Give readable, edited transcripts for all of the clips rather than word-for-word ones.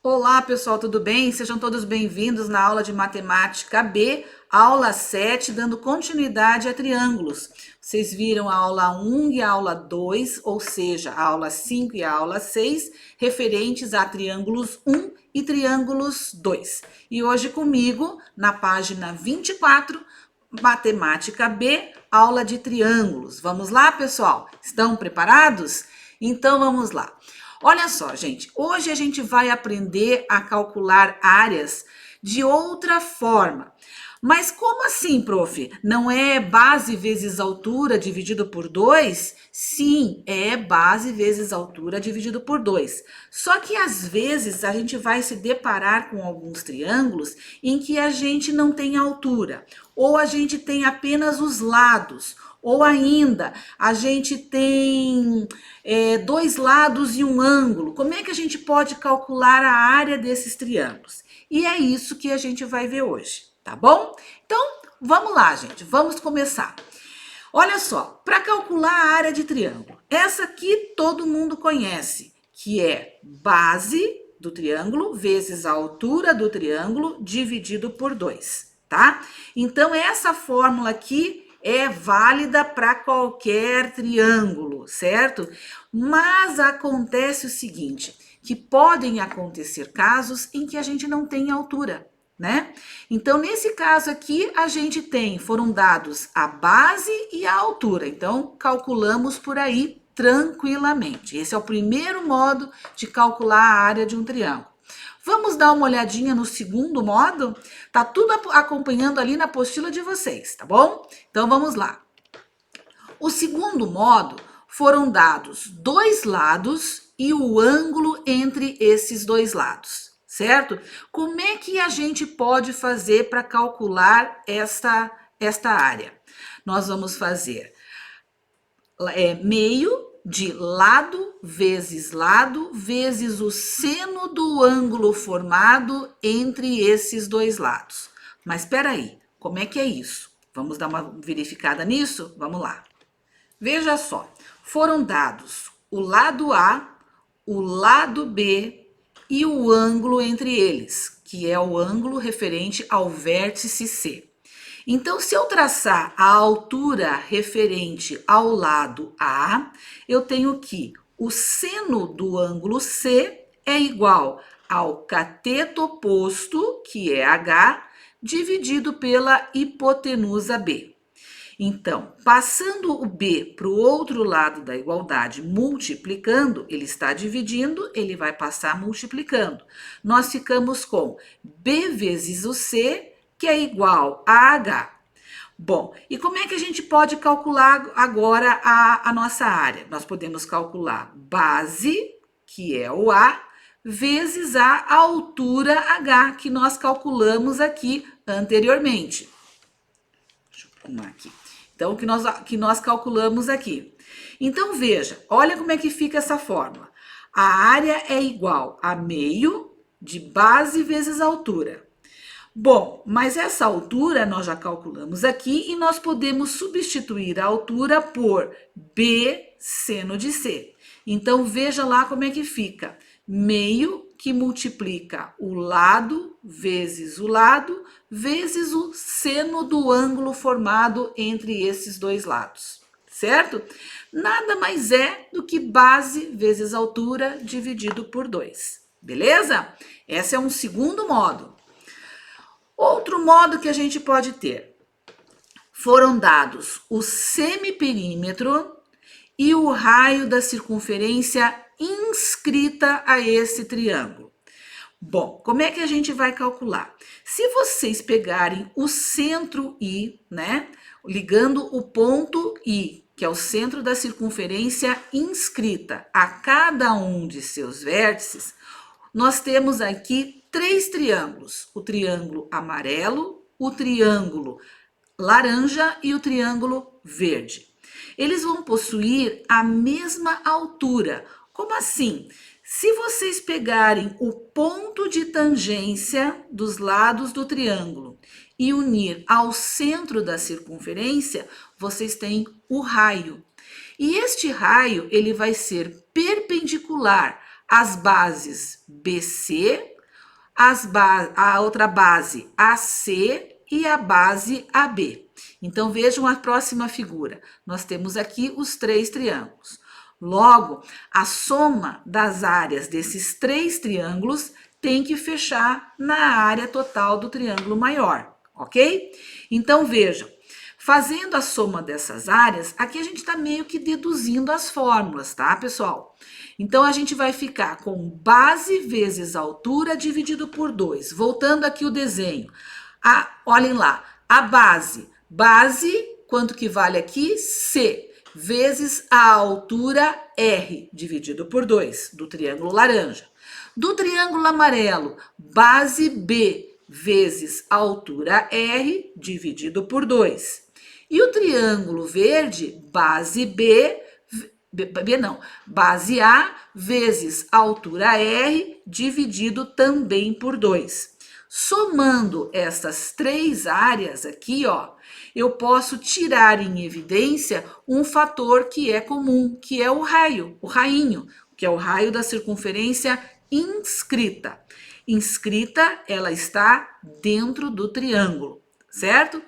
Olá, pessoal, tudo bem? Sejam todos bem-vindos na aula de Matemática B, aula 7, dando continuidade a triângulos. Vocês viram a aula 1 e a aula 2, ou seja, a aula 5 e a aula 6, referentes a triângulos 1 e triângulos 2. E hoje comigo, na página 24, Matemática B, aula de triângulos. Vamos lá, pessoal? Estão preparados? Então vamos lá. Olha só, gente, hoje a gente vai aprender a calcular áreas de outra forma. Mas como assim, prof? Não é base vezes altura dividido por 2? Sim, é base vezes altura dividido por 2. Só que às vezes a gente vai se deparar com alguns triângulos em que a gente não tem altura, ou a gente tem apenas os lados, ou ainda a gente tem dois lados e um ângulo. Como é que a gente pode calcular a área desses triângulos? E é isso que a gente vai ver hoje, tá bom? Então, vamos lá, gente, vamos começar. Olha só, para calcular a área de triângulo, essa aqui todo mundo conhece, que é base do triângulo vezes a altura do triângulo dividido por 2, tá? Então, essa fórmula aqui é válida para qualquer triângulo, certo? Mas acontece o seguinte, que podem acontecer casos em que a gente não tem altura, né? Então, nesse caso aqui, a gente tem, foram dados a base e a altura. Então, calculamos por aí tranquilamente. Esse é o primeiro modo de calcular a área de um triângulo. Vamos dar uma olhadinha no segundo modo? Tá tudo acompanhando ali na apostila de vocês, tá bom? Então vamos lá. O segundo modo foram dados dois lados e o ângulo entre esses dois lados, certo? Como é que a gente pode fazer para calcular esta área? Nós vamos fazer meio de lado vezes o seno do ângulo formado entre esses dois lados. Mas espera aí, como é que é isso? Vamos dar uma verificada nisso? Vamos lá. Veja só, foram dados o lado A, o lado B e o ângulo entre eles, que é o ângulo referente ao vértice C. Então, se eu traçar a altura referente ao lado A, eu tenho que o seno do ângulo C é igual ao cateto oposto, que é H, dividido pela hipotenusa B. Então, passando o B para o outro lado da igualdade, multiplicando, ele está dividindo, ele vai passar multiplicando. Nós ficamos com B vezes o C, que é igual a H. Bom, e como é que a gente pode calcular agora a nossa área? Nós podemos calcular base, que é o A, vezes a altura H, que nós calculamos aqui anteriormente. Deixa eu arrumar aqui. Então, que nós calculamos aqui. Então, veja, olha como é que fica essa fórmula. A área é igual a meio de base vezes altura. Bom, mas essa altura nós já calculamos aqui e nós podemos substituir a altura por B seno de C. Então, veja lá como é que fica. Meio que multiplica o lado vezes o seno do ângulo formado entre esses dois lados, certo? Nada mais é do que base vezes altura dividido por 2, beleza? Esse é um segundo modo. Outro modo que a gente pode ter, foram dados o semiperímetro e o raio da circunferência inscrita a esse triângulo. Bom, como é que a gente vai calcular? Se vocês pegarem o centro I, né, ligando o ponto I, que é o centro da circunferência inscrita a cada um de seus vértices, nós temos aqui três triângulos: o triângulo amarelo, o triângulo laranja e o triângulo verde. Eles vão possuir a mesma altura. Como assim? Se vocês pegarem o ponto de tangência dos lados do triângulo e unir ao centro da circunferência, vocês têm o raio. E este raio, ele vai ser perpendicular às bases BC, a outra base AC e a base AB. Então, vejam a próxima figura. Nós temos aqui os 3 triângulos. Logo, a soma das áreas desses 3 triângulos tem que fechar na área total do triângulo maior, ok? Então, vejam, fazendo a soma dessas áreas, aqui a gente está meio que deduzindo as fórmulas, tá, pessoal? Então, a gente vai ficar com base vezes altura dividido por 2. Voltando aqui o desenho. Olhem lá, a base, quanto que vale aqui? C, vezes a altura R, dividido por 2, do triângulo laranja. Do triângulo amarelo, base B, vezes a altura R, dividido por 2. E o triângulo verde, base base A vezes a altura R, dividido também por 2. Somando essas 3 áreas aqui, ó, eu posso tirar em evidência um fator que é comum, que é o rainho, que é o raio da circunferência inscrita. Inscrita, ela está dentro do triângulo, certo?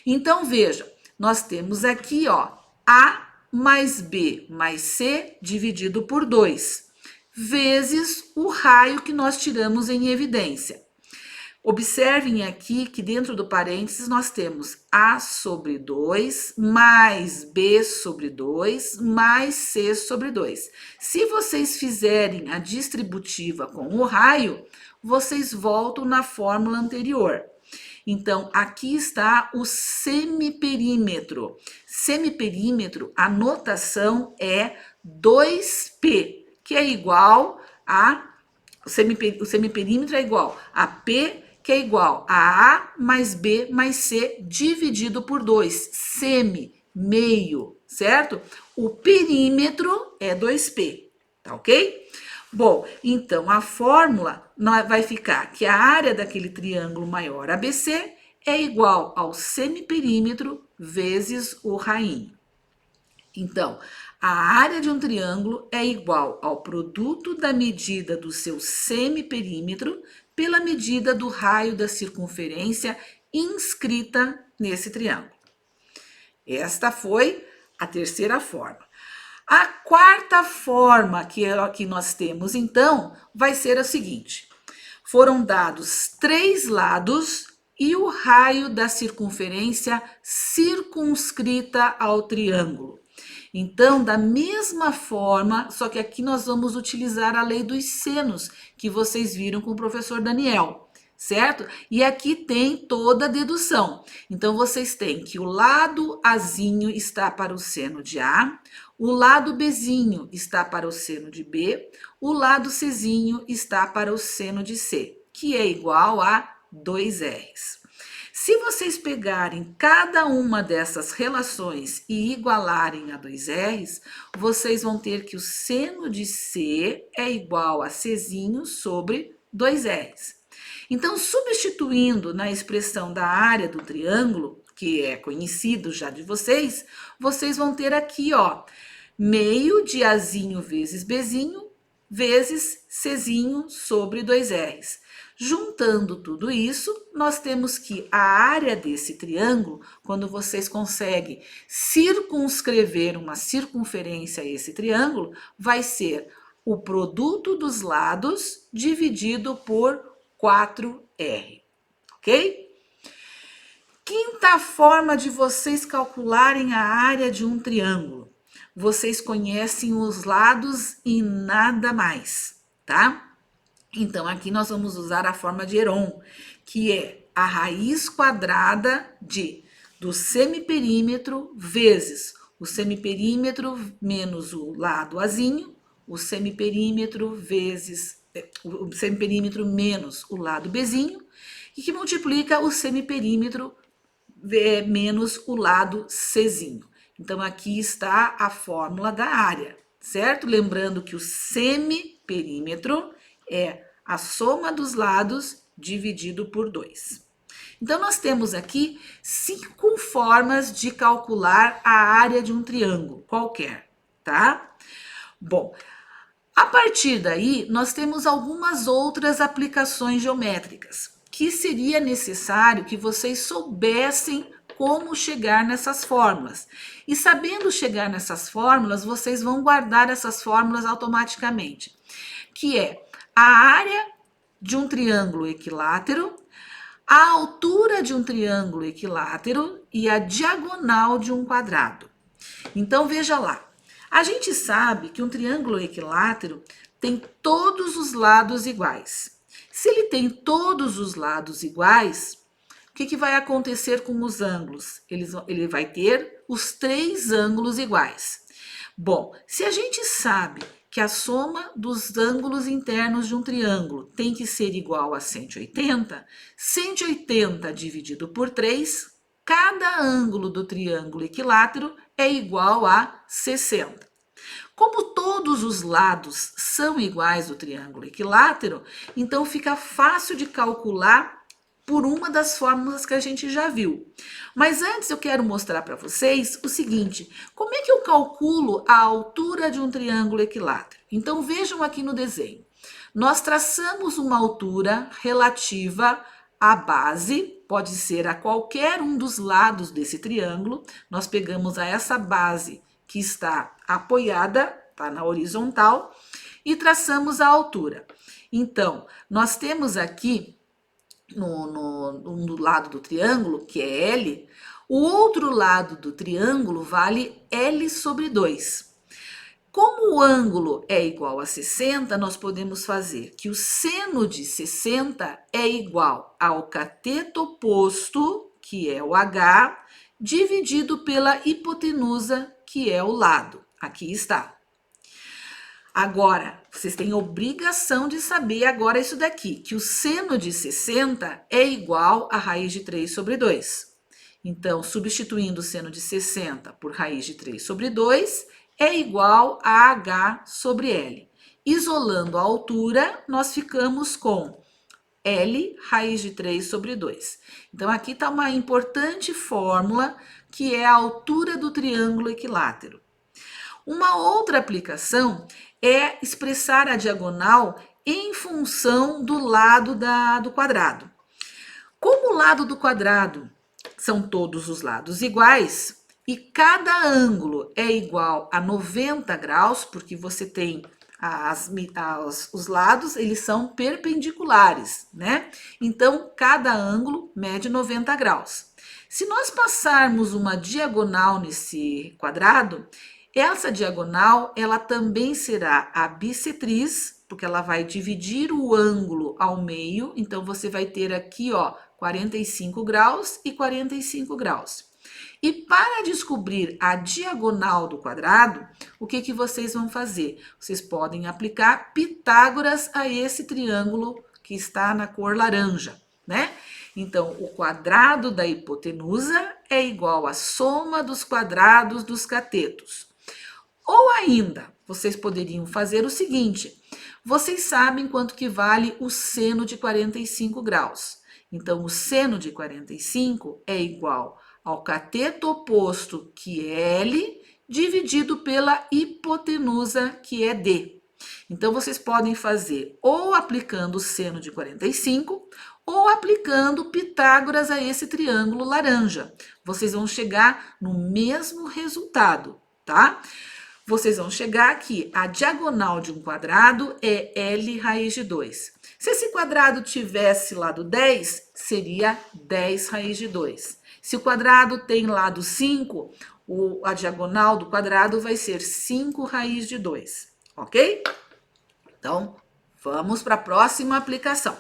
Então, veja, nós temos aqui, ó, A mais B mais C dividido por 2, vezes o raio que nós tiramos em evidência. Observem aqui que dentro do parênteses nós temos A sobre 2, mais B sobre 2, mais C sobre 2. Se vocês fizerem a distributiva com o raio, vocês voltam na fórmula anterior. Então, aqui está o semiperímetro. Semiperímetro, a notação é 2P, que é igual a... O semiperímetro é igual a P, que é igual a A mais B mais C dividido por 2. Semi, meio, certo? O perímetro é 2P, tá ok? Bom, então a fórmula vai ficar que a área daquele triângulo maior ABC é igual ao semiperímetro vezes o rainho. Então, a área de um triângulo é igual ao produto da medida do seu semiperímetro pela medida do raio da circunferência inscrita nesse triângulo. Esta foi a terceira forma. A quarta forma que nós temos, então, vai ser a seguinte. Foram dados 3 lados e o raio da circunferência circunscrita ao triângulo. Então, da mesma forma, só que aqui nós vamos utilizar a lei dos senos, que vocês viram com o professor Daniel, certo? E aqui tem toda a dedução. Então, vocês têm que o lado Azinho está para o seno de A, o lado Bzinho está para o seno de B, o lado Czinho está para o seno de C, que é igual a 2Rs. Se vocês pegarem cada uma dessas relações e igualarem a 2Rs, vocês vão ter que o seno de C é igual a Czinho sobre 2Rs. Então, substituindo na expressão da área do triângulo, que é conhecido já de vocês, vocês vão ter aqui, ó, meio de Azinho vezes Bzinho vezes Czinho sobre 2Rs. Juntando tudo isso, nós temos que a área desse triângulo, quando vocês conseguem circunscrever uma circunferência a esse triângulo, vai ser o produto dos lados dividido por 4R, ok? Quinta forma de vocês calcularem a área de um triângulo. Vocês conhecem os lados e nada mais, tá? Então, aqui nós vamos usar a forma de Heron, que é a raiz quadrada do semiperímetro vezes o semiperímetro menos o lado Azinho, o semiperímetro menos o lado Bzinho, e que multiplica o semiperímetro menos o lado Czinho. Então, aqui está a fórmula da área, certo? Lembrando que o semiperímetro é a soma dos lados dividido por 2. Então, nós temos aqui 5 formas de calcular a área de um triângulo qualquer, tá? Bom, A partir daí, nós temos algumas outras aplicações geométricas que seria necessário que vocês soubessem como chegar nessas fórmulas. E sabendo chegar nessas fórmulas, vocês vão guardar essas fórmulas automaticamente, que é a área de um triângulo equilátero, a altura de um triângulo equilátero e a diagonal de um quadrado. Então, veja lá. A gente sabe que um triângulo equilátero tem todos os lados iguais. Se ele tem todos os lados iguais, o que vai acontecer com os ângulos? Ele vai ter os 3 ângulos iguais. Bom, se a gente sabe que a soma dos ângulos internos de um triângulo tem que ser igual a 180, 180 dividido por 3, cada ângulo do triângulo equilátero é igual a 60. Como todos os lados são iguais do triângulo equilátero, então fica fácil de calcular por uma das fórmulas que a gente já viu. Mas antes eu quero mostrar para vocês o seguinte: como é que eu calculo a altura de um triângulo equilátero? Então vejam aqui no desenho. Nós traçamos uma altura relativa à base, pode ser a qualquer um dos lados desse triângulo. Nós pegamos essa base que está apoiada, está na horizontal, e traçamos a altura. Então, nós temos aqui no lado do triângulo, que é L, o outro lado do triângulo vale L sobre 2. Como o ângulo é igual a 60, nós podemos fazer que o seno de 60 é igual ao cateto oposto, que é o H, dividido pela hipotenusa, que é o lado. Aqui está. Agora, vocês têm obrigação de saber agora isso daqui, que o seno de 60 é igual a raiz de 3 sobre 2. Então, substituindo o seno de 60 por raiz de 3 sobre 2, é igual a H sobre L. Isolando a altura, nós ficamos com L raiz de 3 sobre 2. Então, aqui está uma importante fórmula, que é a altura do triângulo equilátero. Uma outra aplicação é expressar a diagonal em função do lado do quadrado. Como o lado do quadrado são todos os lados iguais e cada ângulo é igual a 90 graus, porque você tem os lados, eles são perpendiculares, né? Então, cada ângulo mede 90 graus. Se nós passarmos uma diagonal nesse quadrado, essa diagonal, ela também será a bissetriz, porque ela vai dividir o ângulo ao meio. Então, você vai ter aqui, ó, 45 graus e 45 graus. E para descobrir a diagonal do quadrado, o que vocês vão fazer? Vocês podem aplicar Pitágoras a esse triângulo que está na cor laranja, né? Então, o quadrado da hipotenusa é igual à soma dos quadrados dos catetos. Ou ainda, vocês poderiam fazer o seguinte: vocês sabem quanto que vale o seno de 45 graus. Então, o seno de 45 é igual ao cateto oposto, que é L, dividido pela hipotenusa, que é D. Então, vocês podem fazer ou aplicando o seno de 45 ou aplicando Pitágoras a esse triângulo laranja. Vocês vão chegar no mesmo resultado, tá? Vocês vão chegar aqui, a diagonal de um quadrado é L raiz de 2. Se esse quadrado tivesse lado 10, seria 10 raiz de 2. Se o quadrado tem lado 5, a diagonal do quadrado vai ser 5 raiz de 2, ok? Então, vamos para a próxima aplicação.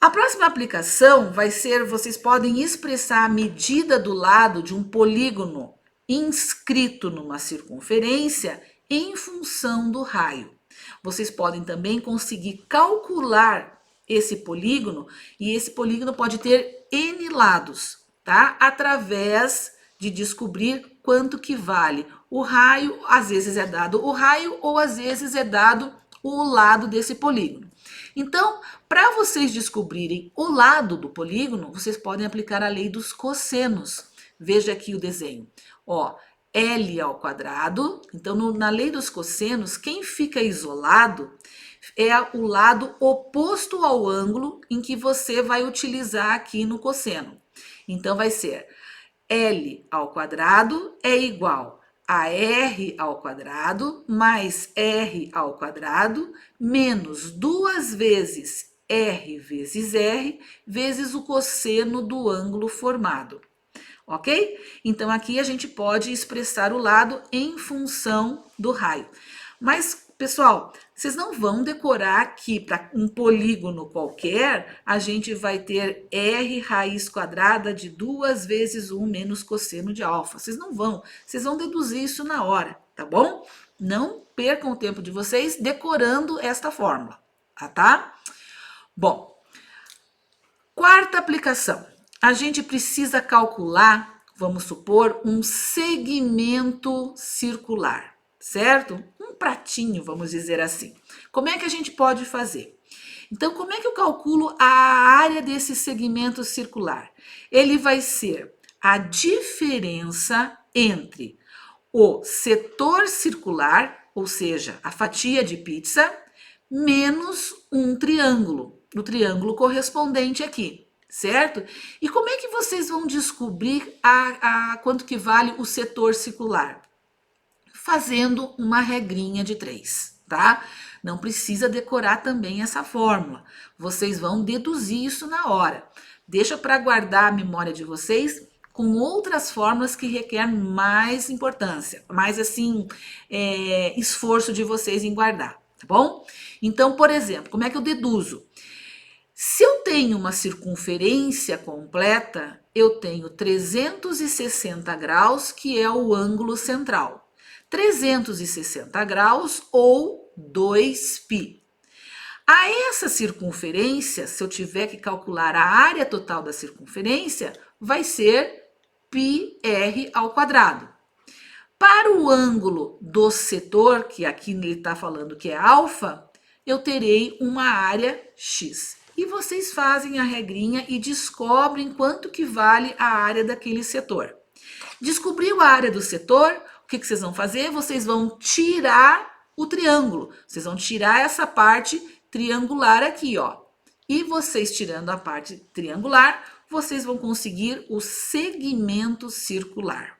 A próxima aplicação vai ser, vocês podem expressar a medida do lado de um polígono inscrito numa circunferência em função do raio. Vocês podem também conseguir calcular esse polígono, e esse polígono pode ter N lados, tá? Através de descobrir quanto que vale o raio, às vezes é dado o raio ou às vezes é dado o lado desse polígono. Então, para vocês descobrirem o lado do polígono, vocês podem aplicar a lei dos cossenos. Veja aqui o desenho. Ó, L ao quadrado. Então, na lei dos cossenos, quem fica isolado é o lado oposto ao ângulo em que você vai utilizar aqui no cosseno. Então, vai ser L ao quadrado é igual a R ao quadrado mais R ao quadrado menos 2 vezes R vezes o cosseno do ângulo formado. Ok? Então, aqui a gente pode expressar o lado em função do raio. Mas, pessoal, vocês não vão decorar aqui para um polígono qualquer, a gente vai ter R raiz quadrada de 2 vezes 1 menos cosseno de alfa. Vocês não vão, vocês vão deduzir isso na hora, tá bom? Não percam o tempo de vocês decorando esta fórmula, tá? Bom, quarta aplicação. A gente precisa calcular, vamos supor, um segmento circular, certo? Um pratinho, vamos dizer assim. Como é que a gente pode fazer? Então, como é que eu calculo a área desse segmento circular? Ele vai ser a diferença entre o setor circular, ou seja, a fatia de pizza, menos um triângulo, o triângulo correspondente aqui. Certo? E como é que vocês vão descobrir quanto que vale o setor circular? Fazendo uma regrinha de 3, tá? Não precisa decorar também essa fórmula. Vocês vão deduzir isso na hora. Deixa para guardar a memória de vocês com outras fórmulas que requerem mais importância, mais assim, esforço de vocês em guardar, tá bom? Então, por exemplo, como é que eu deduzo? Se eu tenho uma circunferência completa, eu tenho 360 graus, que é o ângulo central. 360 graus ou 2π. A essa circunferência, se eu tiver que calcular a área total da circunferência, vai ser πr ao quadrado. Para o ângulo do setor, que aqui ele está falando que é alfa, eu terei uma área x. E vocês fazem a regrinha e descobrem quanto que vale a área daquele setor. Descobriu a área do setor, o que vocês vão fazer? Vocês vão tirar o triângulo. Vocês vão tirar essa parte triangular aqui, ó. E vocês tirando a parte triangular, vocês vão conseguir o segmento circular.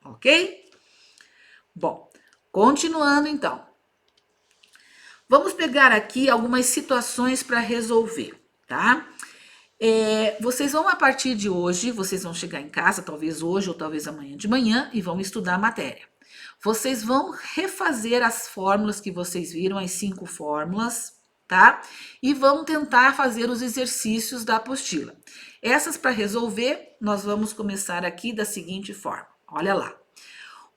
Ok? Bom, continuando então. Vamos pegar aqui algumas situações para resolver, tá? Vocês vão, a partir de hoje, vocês vão chegar em casa, talvez hoje ou talvez amanhã de manhã, e vão estudar a matéria. Vocês vão refazer as fórmulas que vocês viram, as 5 fórmulas, tá? E vão tentar fazer os exercícios da apostila. Essas, para resolver, nós vamos começar aqui da seguinte forma. Olha lá.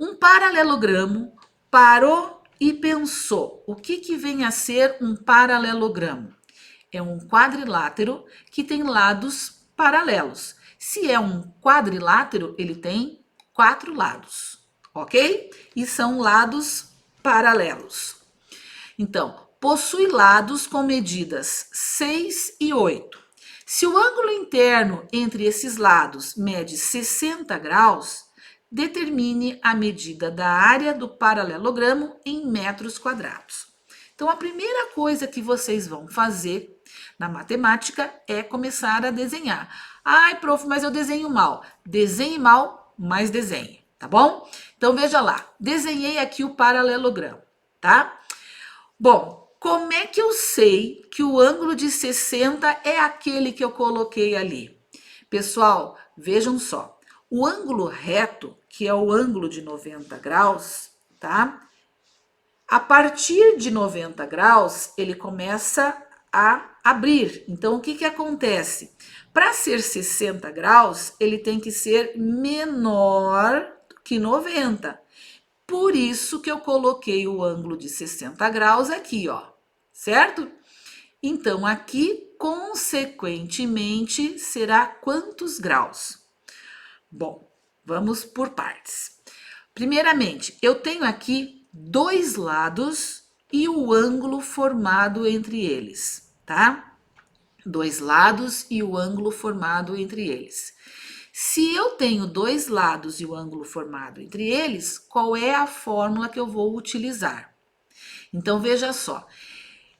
Um paralelogramo parou e pensou. O que vem a ser um paralelogramo? É um quadrilátero que tem lados paralelos. Se é um quadrilátero, ele tem 4 lados, ok? E são lados paralelos. Então, possui lados com medidas 6 e 8. Se o ângulo interno entre esses lados mede 60 graus, determine a medida da área do paralelogramo em metros quadrados. Então, a primeira coisa que vocês vão fazer na matemática é começar a desenhar. Ai, prof, mas eu desenho mal. Desenhe mal, mas desenhe, tá bom? Então, veja lá. Desenhei aqui o paralelogramo, tá? Bom, como é que eu sei que o ângulo de 60 é aquele que eu coloquei ali? Pessoal, vejam só. O ângulo reto, que é o ângulo de 90 graus, tá? A partir de 90 graus, ele começa a abrir. Então, o que acontece? Para ser 60 graus, ele tem que ser menor que 90. Por isso que eu coloquei o ângulo de 60 graus aqui, ó, certo? Então, aqui, consequentemente, será quantos graus? Bom, vamos por partes. Primeiramente, eu tenho aqui 2 lados e o ângulo formado entre eles, tá? 2 lados e o ângulo formado entre eles. Se eu tenho dois lados e o ângulo formado entre eles, qual é a fórmula que eu vou utilizar? Então, veja só.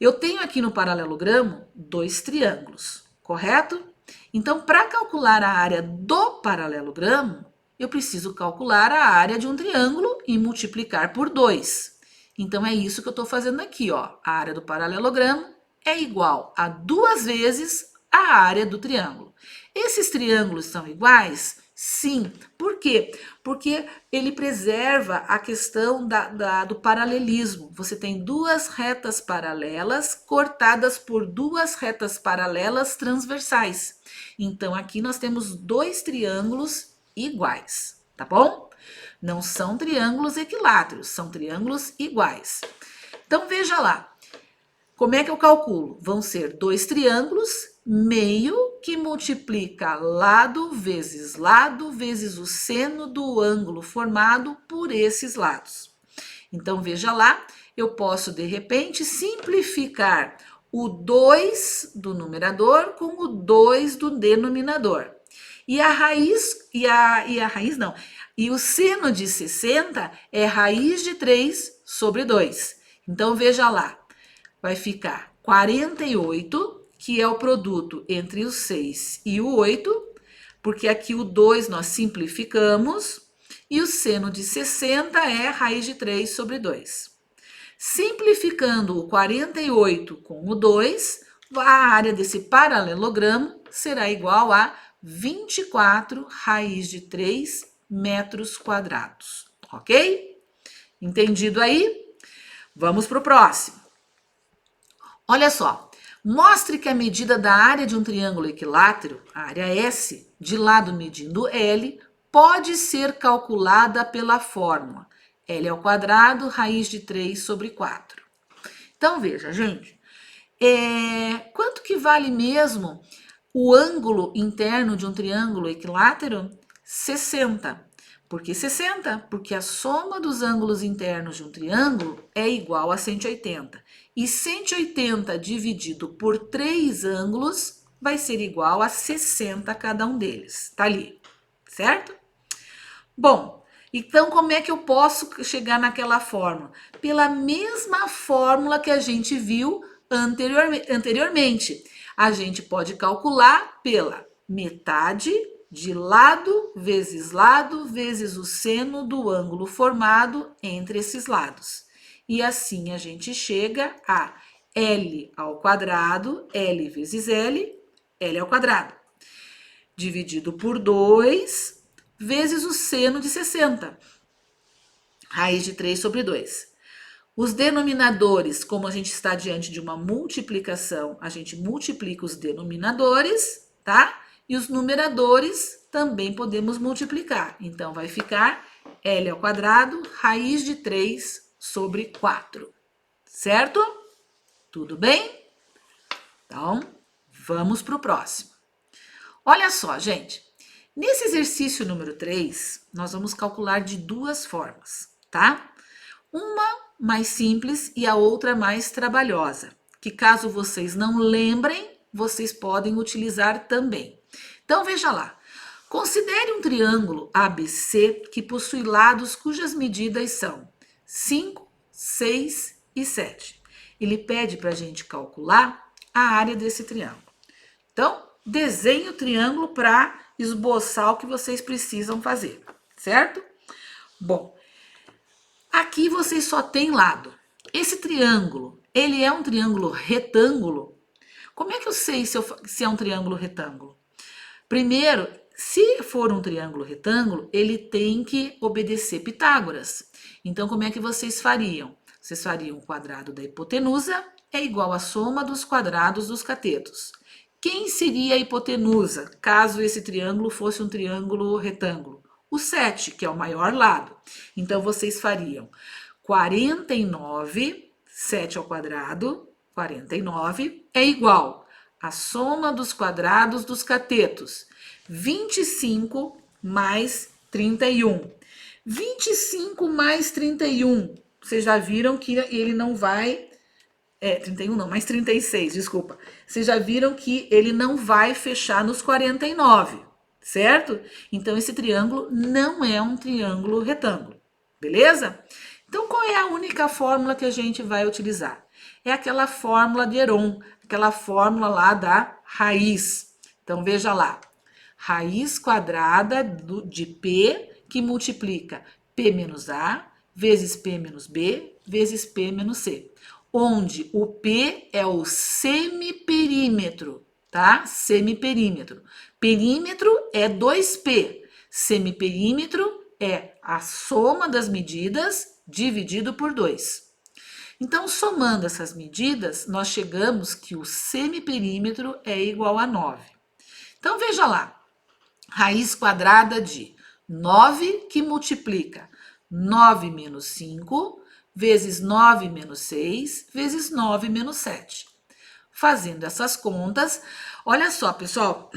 Eu tenho aqui no paralelogramo dois triângulos, correto? Então, para calcular a área do paralelogramo, eu preciso calcular a área de um triângulo e multiplicar por 2. Então, é isso que eu estou fazendo aqui, ó. A área do paralelogramo é igual a 2 vezes a área do triângulo. Esses triângulos são iguais? Sim. Por quê? Porque ele preserva a questão do paralelismo. Você tem duas retas paralelas cortadas por duas retas paralelas transversais. Então, aqui nós temos dois triângulos iguais, tá bom? Não são triângulos equiláteros, são triângulos iguais. Então, veja lá. Como é que eu calculo? Vão ser dois triângulos, meio que multiplica lado vezes o seno do ângulo formado por esses lados. Então, veja lá, eu posso, de repente, simplificar o 2 do numerador com o 2 do denominador. E a raiz, e o seno de 60 é raiz de 3 sobre 2. Então, veja lá, vai ficar 48, que é o produto entre o 6 e o 8, porque aqui o 2 nós simplificamos, e o seno de 60 é raiz de 3 sobre 2. Simplificando o 48 com o 2, a área desse paralelogramo será igual a 24 raiz de 3 metros quadrados, ok? Entendido aí? Vamos para o próximo. Olha só, mostre que a medida da área de um triângulo equilátero, a área S, de lado medindo L, pode ser calculada pela fórmula L ao quadrado, raiz de 3 sobre 4. Então, veja, gente, quanto que vale mesmo o ângulo interno de um triângulo equilátero? 60. Por que 60? Porque a soma dos ângulos internos de um triângulo é igual a 180. E 180 dividido por 3 ângulos vai ser igual a 60 cada um deles. Tá ali, certo? Bom, então como é que eu posso chegar naquela fórmula? Pela mesma fórmula que a gente viu anteriormente. A gente pode calcular pela metade de lado vezes o seno do ângulo formado entre esses lados. E assim a gente chega a L ao quadrado, L vezes L, L ao quadrado, dividido por 2 vezes o seno de 60, raiz de 3 sobre 2. Os denominadores, como a gente está diante de uma multiplicação, a gente multiplica os denominadores, tá? E os numeradores também podemos multiplicar. Então, vai ficar L ao quadrado, raiz de 3 sobre 4. Certo? Tudo bem? Então, vamos para o próximo. Olha só, gente. Nesse exercício número 3, nós vamos calcular de duas formas, tá? Uma mais simples e a outra mais trabalhosa, que caso vocês não lembrem, vocês podem utilizar também. Então, veja lá. Considere um triângulo ABC que possui lados cujas medidas são 5, 6 e 7. Ele pede para a gente calcular a área desse triângulo. Então, desenhe o triângulo para esboçar o que vocês precisam fazer, certo? Bom, aqui vocês só têm lado. Esse triângulo, ele é um triângulo retângulo? Como é que eu sei se é um triângulo retângulo? Primeiro, se for um triângulo retângulo, ele tem que obedecer Pitágoras. Então, como é que vocês fariam? Vocês fariam o quadrado da hipotenusa é igual à soma dos quadrados dos catetos. Quem seria a hipotenusa, caso esse triângulo fosse um triângulo retângulo? O 7, que é o maior lado. Então, vocês fariam 49, 7 ao quadrado, 49, é igual à soma dos quadrados dos catetos. 25 mais 31. 25 mais 31. Vocês já viram que ele não vai... 31 não, mais 36, desculpa. Vocês já viram que ele não vai fechar nos 49, certo? Então, esse triângulo não é um triângulo retângulo, beleza? Então, qual é a única fórmula que a gente vai utilizar? É aquela fórmula de Heron, aquela fórmula lá da raiz. Então, veja lá, raiz quadrada de P que multiplica P menos A vezes P menos B vezes P menos C, onde o P é o semiperímetro, tá? Semiperímetro. Perímetro é 2P. Semiperímetro é a soma das medidas dividido por 2. Então, somando essas medidas, nós chegamos que o semiperímetro é igual a 9. Então, veja lá, raiz quadrada de 9 que multiplica 9 menos 5 vezes 9 menos 6 vezes 9 menos 7. Fazendo essas contas, olha só, pessoal,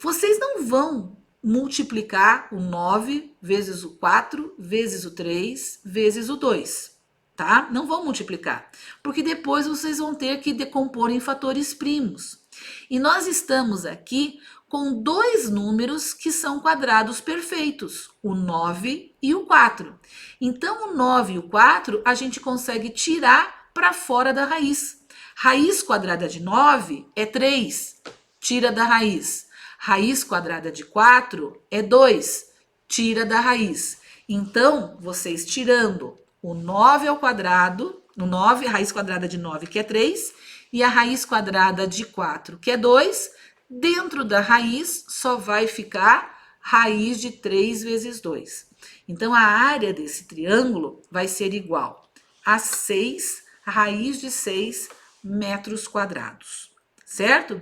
vocês não vão multiplicar o 9 vezes o 4 vezes o 3 vezes o 2, tá? Não vão multiplicar, porque depois vocês vão ter que decompor em fatores primos. E nós estamos aqui com dois números que são quadrados perfeitos, o 9 e o 4. Então, o 9 e o 4 a gente consegue tirar para fora da raiz. Raiz quadrada de 9 é 3, tira da raiz. Raiz quadrada de 4 é 2, tira da raiz. Então, vocês tirando o 9 ao quadrado, o 9, a raiz quadrada de 9, que é 3, e a raiz quadrada de 4, que é 2, dentro da raiz só vai ficar raiz de 3 vezes 2. Então, a área desse triângulo vai ser igual a 6 raiz de 6 metros quadrados, certo?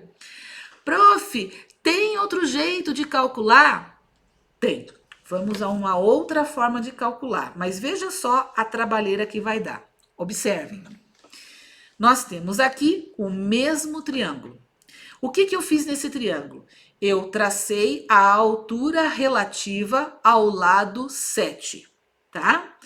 Prof, tem outro jeito de calcular? Tem. Vamos a uma outra forma de calcular, mas veja só a trabalheira que vai dar. Observem. Nós temos aqui o mesmo triângulo. O que eu fiz nesse triângulo? Eu tracei a altura relativa ao lado 7, tá?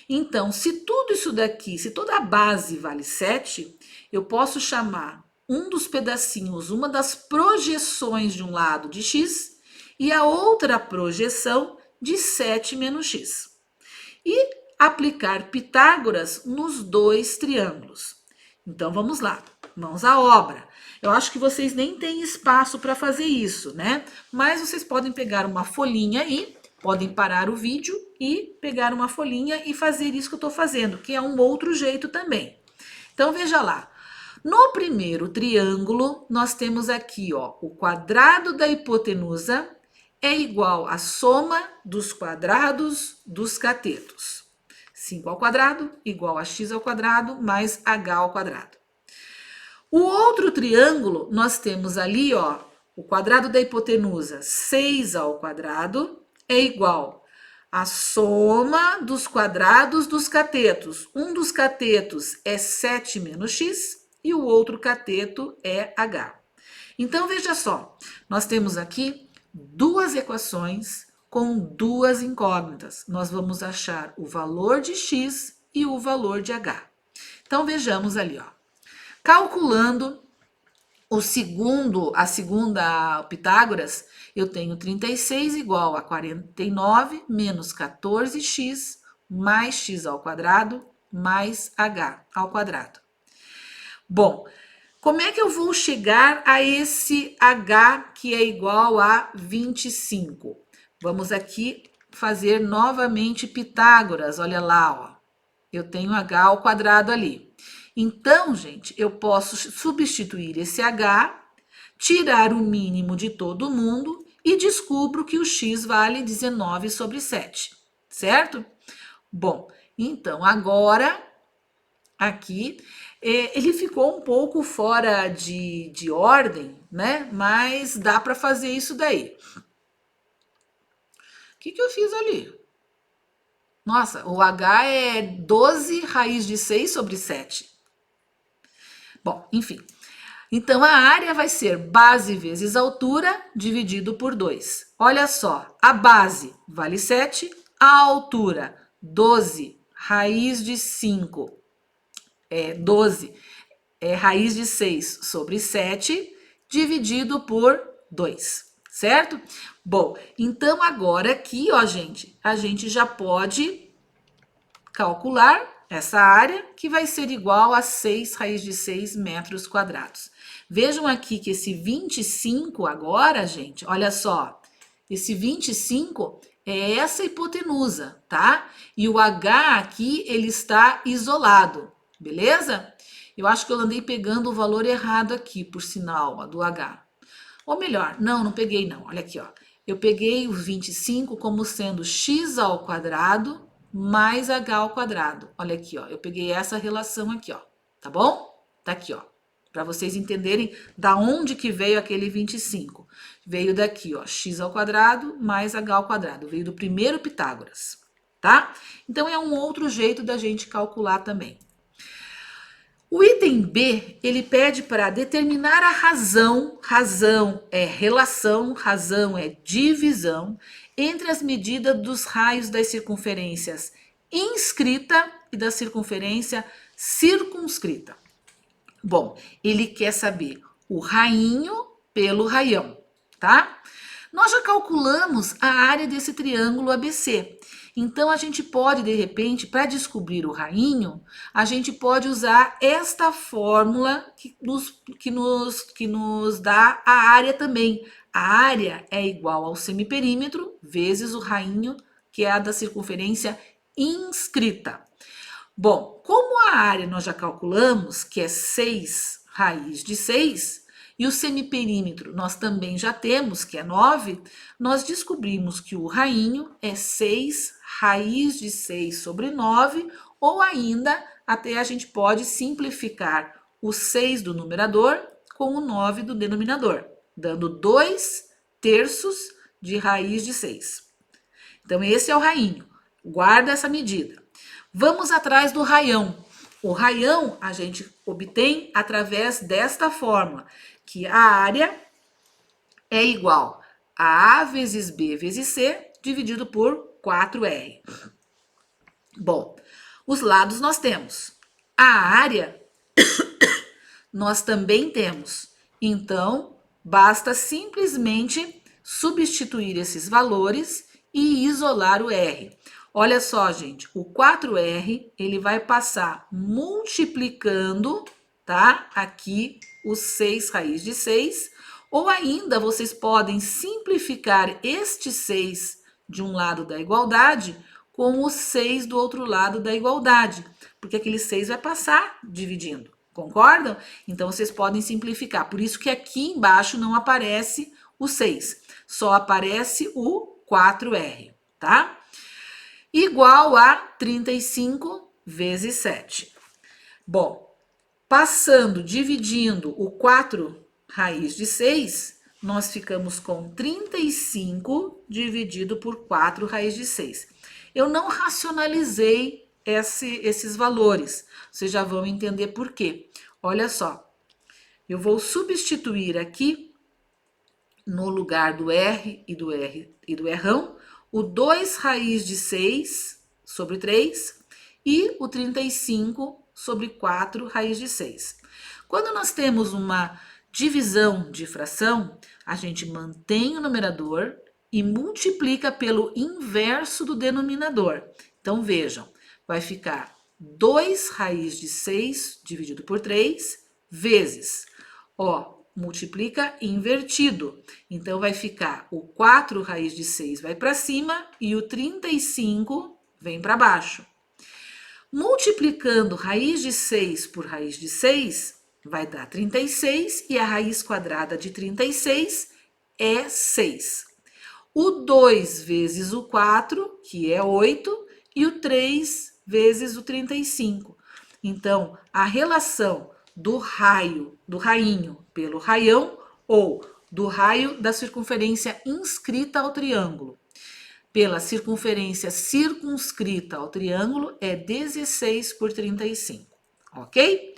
Então, se tudo isso daqui, se toda a base vale 7, eu posso chamar um dos pedacinhos, uma das projeções de um lado de x e a outra projeção de 7 menos x. E aplicar Pitágoras nos dois triângulos. Então, vamos lá, mãos à obra. Eu acho que vocês nem têm espaço para fazer isso, né? Mas vocês podem pegar uma folhinha aí, podem parar o vídeo e pegar uma folhinha e fazer isso que eu estou fazendo, que é um outro jeito também. Então, veja lá. No primeiro triângulo, nós temos aqui, ó, o quadrado da hipotenusa é igual à soma dos quadrados dos catetos. 5 ao quadrado igual a x ao quadrado mais h ao quadrado. O outro triângulo, nós temos ali, ó, o quadrado da hipotenusa, 6 ao quadrado, é igual à soma dos quadrados dos catetos. Um dos catetos é 7 menos x e o outro cateto é h. Então, veja só, nós temos aqui duas equações com duas incógnitas. Nós vamos achar o valor de x e o valor de h. Então, vejamos ali, ó. Calculando a segunda Pitágoras, eu tenho 36 igual a 49 menos 14x mais x ao quadrado mais h ao quadrado. Bom, como é que eu vou chegar a esse h que é igual a 25? Vamos aqui fazer novamente Pitágoras, olha lá, ó. Eu tenho h ao quadrado ali. Então, gente, eu posso substituir esse h, tirar o mínimo de todo mundo e descubro que o x vale 19 sobre 7, certo? Bom, então agora aqui ele ficou um pouco fora de ordem, né? Mas dá para fazer isso daí. O que eu fiz ali? Nossa, o h é 12 raiz de 6 sobre 7. Bom, enfim. Então, a área vai ser base vezes altura dividido por 2. Olha só, a base vale 7, a altura 12 raiz de 5 12 raiz de 6 sobre 7 dividido por 2, certo? Bom, então agora aqui, ó, gente, a gente já pode calcular essa área, que vai ser igual a 6 raiz de 6 metros quadrados. Vejam aqui que esse 25 agora, gente, olha só, esse 25 é essa hipotenusa, tá? E o H aqui, ele está isolado, beleza? Eu acho que eu andei pegando o valor errado aqui, por sinal, ó, do H. Ou melhor, não peguei não, olha aqui, ó. Eu peguei o 25 como sendo x ao quadrado mais h ao quadrado. Olha aqui, ó, eu peguei essa relação aqui, ó, tá bom? Tá aqui, ó, para vocês entenderem da onde que veio aquele 25. Veio daqui, ó, x ao quadrado mais h ao quadrado, veio do primeiro Pitágoras, tá? Então é um outro jeito da gente calcular também. O item B, ele pede para determinar a razão, razão é relação, razão é divisão, entre as medidas dos raios das circunferências inscrita e da circunferência circunscrita. Bom, ele quer saber o rainho pelo raião, tá? Nós já calculamos a área desse triângulo ABC. Então, a gente pode, de repente, para descobrir o rainho, a gente pode usar esta fórmula que nos dá a área também. A área é igual ao semiperímetro vezes o rainho, que é a da circunferência inscrita. Bom, como a área nós já calculamos, que é 6 raiz de 6, e o semiperímetro nós também já temos, que é 9, nós descobrimos que o rainho é 6 raiz de 6 sobre 9, ou ainda, até a gente pode simplificar o 6 do numerador com o 9 do denominador, dando 2 terços de raiz de 6. Então, esse é o rainho. Guarda essa medida. Vamos atrás do raião. O raião a gente obtém através desta fórmula, que a área é igual a A vezes B vezes C, dividido por 4R. Bom, os lados nós temos. A área nós também temos. Então, basta simplesmente substituir esses valores e isolar o R. Olha só, gente, o 4R, ele vai passar multiplicando, tá? Aqui, o 6 raiz de 6, ou ainda vocês podem simplificar este 6 de um lado da igualdade com o 6 do outro lado da igualdade, porque aquele 6 vai passar dividindo, concordam? Então, vocês podem simplificar. Por isso que aqui embaixo não aparece o 6, só aparece o 4R, tá? Igual a 35 vezes 7. Bom, dividindo o 4 raiz de 6, nós ficamos com 35 dividido por 4 raiz de 6. Eu não racionalizei esses valores, vocês já vão entender por quê. Olha só, eu vou substituir aqui, no lugar do R e do Rão, o 2 raiz de 6 sobre 3 e o 35 sobre 4 raiz de 6. Quando nós temos uma divisão de fração, a gente mantém o numerador e multiplica pelo inverso do denominador. Então, vejam, vai ficar 2 raiz de 6 dividido por 3 vezes, ó, multiplica invertido. Então, vai ficar o 4 raiz de 6 vai para cima e o 35 vem para baixo. Multiplicando raiz de 6 por raiz de 6, vai dar 36 e a raiz quadrada de 36 é 6. O 2 vezes o 4, que é 8, e o 3 vezes o 35. Então, a relação do rainho pelo raião, ou do raio da circunferência inscrita ao triângulo pela circunferência circunscrita ao triângulo é 16 por 35, ok?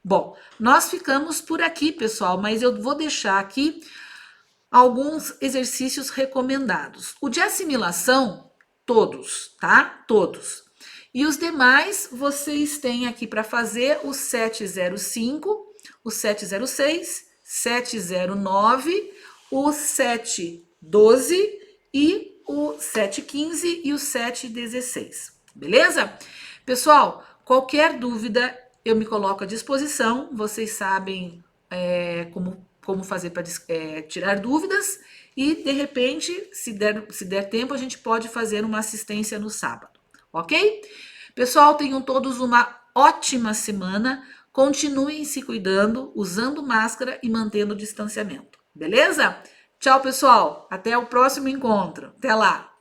Bom, nós ficamos por aqui, pessoal, mas eu vou deixar aqui alguns exercícios recomendados. O de assimilação, todos, tá? Todos. E os demais, vocês têm aqui para fazer o 705, o 706, 709, o 712 e o 715 e o 716, beleza? Pessoal, qualquer dúvida eu me coloco à disposição, vocês sabem como fazer para tirar dúvidas e, de repente, se der tempo, a gente pode fazer uma assistência no sábado, ok? Pessoal, tenham todos uma ótima semana, continuem se cuidando, usando máscara e mantendo o distanciamento, beleza? Tchau, pessoal, até o próximo encontro, até lá!